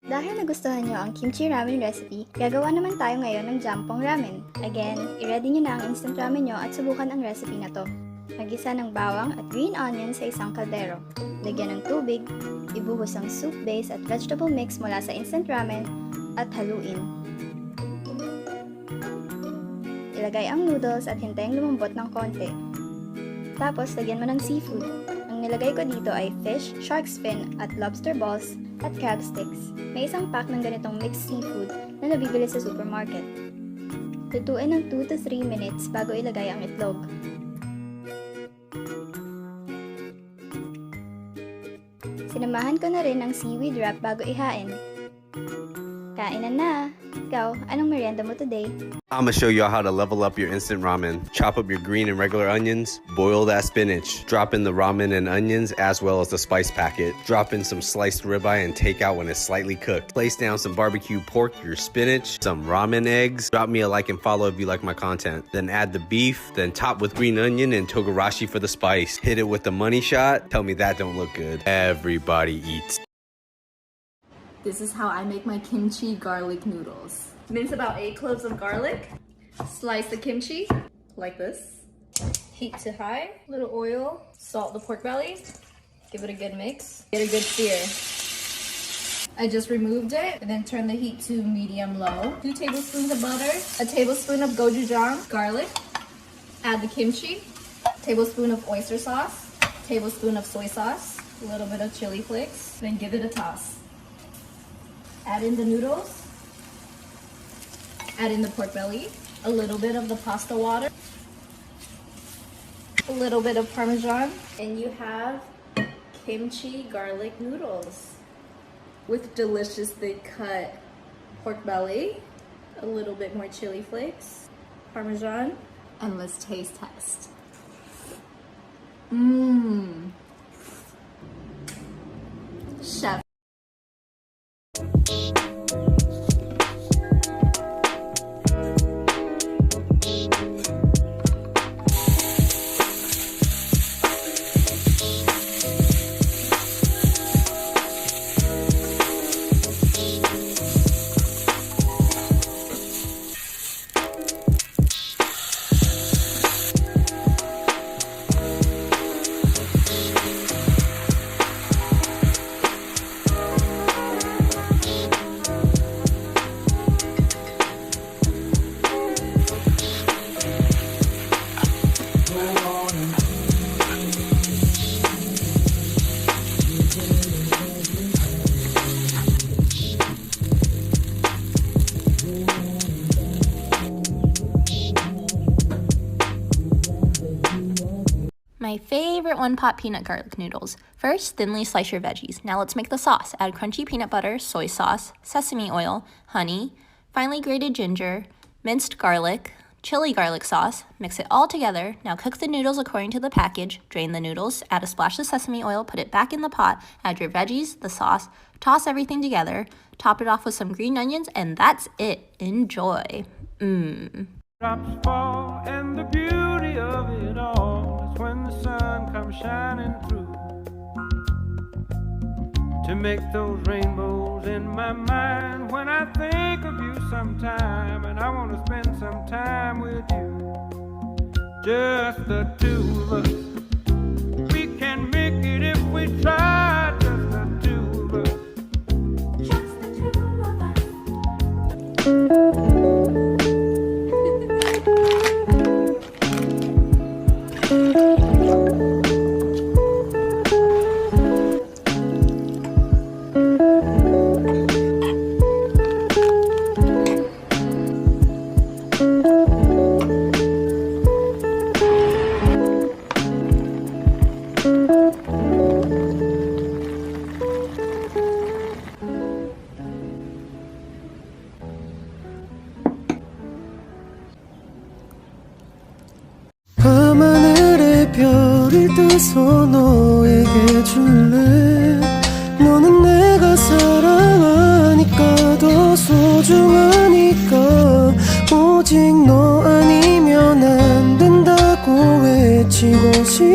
Dahil nagustuhan nyo ang kimchi ramen recipe, gagawa naman tayo ngayon ng jampong ramen. Again, i-ready nyo na ang instant ramen nyo at subukan ang recipe na to. Magisa ng bawang at green onion sa isang kaldero. Lagyan ng tubig, ibuhos ang soup base at vegetable mix mula sa instant ramen at haluin. Ilagay ang noodles at hintayang lumambot ng konti. Tapos, lagyan mo ng seafood. Ang nilagay ko dito ay fish, shark fin at lobster balls at crab sticks. May isang pack ng ganitong mixed seafood na nabibili sa supermarket. Lutuin ng 2 to 3 minutes bago ilagay ang itlog. Sinamahan ko na rin ng seaweed wrap bago ihain. Kainan na! Ikaw, anong merienda mo today? I'ma show y'all how to level up your instant ramen. Chop up your green and regular onions, boil that spinach, drop in the ramen and onions as well as the spice packet. Drop in some sliced ribeye and take out when it's slightly cooked. Place down some barbecue pork, your spinach, some ramen eggs. Drop me a like and follow if you like my content. Then add the beef, then top with green onion and togarashi for the spice. Hit it with the money shot. Tell me that don't look good. Everybody eats. This is how I make my kimchi garlic noodles. Mince about 8 cloves of garlic. Slice the kimchi like this. Heat to high. Little oil. Salt the pork belly. Give it a good mix. Get a good sear. I just removed it and then turn the heat to medium-low. 2 tablespoons of butter. A tablespoon of gochujang garlic. Add the kimchi. Tablespoon of oyster sauce. Tablespoon of soy sauce. A little bit of chili flakes. Then give it a toss. Add in the noodles, add in the pork belly, a little bit of the pasta water, a little bit of Parmesan, and you have kimchi garlic noodles with deliciously cut pork belly, a little bit more chili flakes, Parmesan, and let's taste test. Chef. My favorite one-pot peanut garlic noodles. First, thinly slice your veggies. Now let's make the sauce. Add crunchy peanut butter, soy sauce, sesame oil, honey, finely grated ginger, minced garlic, chili garlic sauce. Mix it all together. Now cook the noodles according to the package. Drain the noodles, add a splash of sesame oil, put it back in the pot, add your veggies, the sauce, toss everything together, top it off with some green onions, and that's it. Enjoy. Drops fall and the beauty of it all is when the sun comes shining through to make those rainbows in my mind when I think of you sometime, and I want to spend some time with you, just the two of us. We can make it if we try, just the two of us. Just the two of us. 밤하늘의 별을 떠서 너에게 줄래. 너는 내가 사랑하니까 더 소중하니까 오직 너 아니면 안 된다고 외치고 싶어.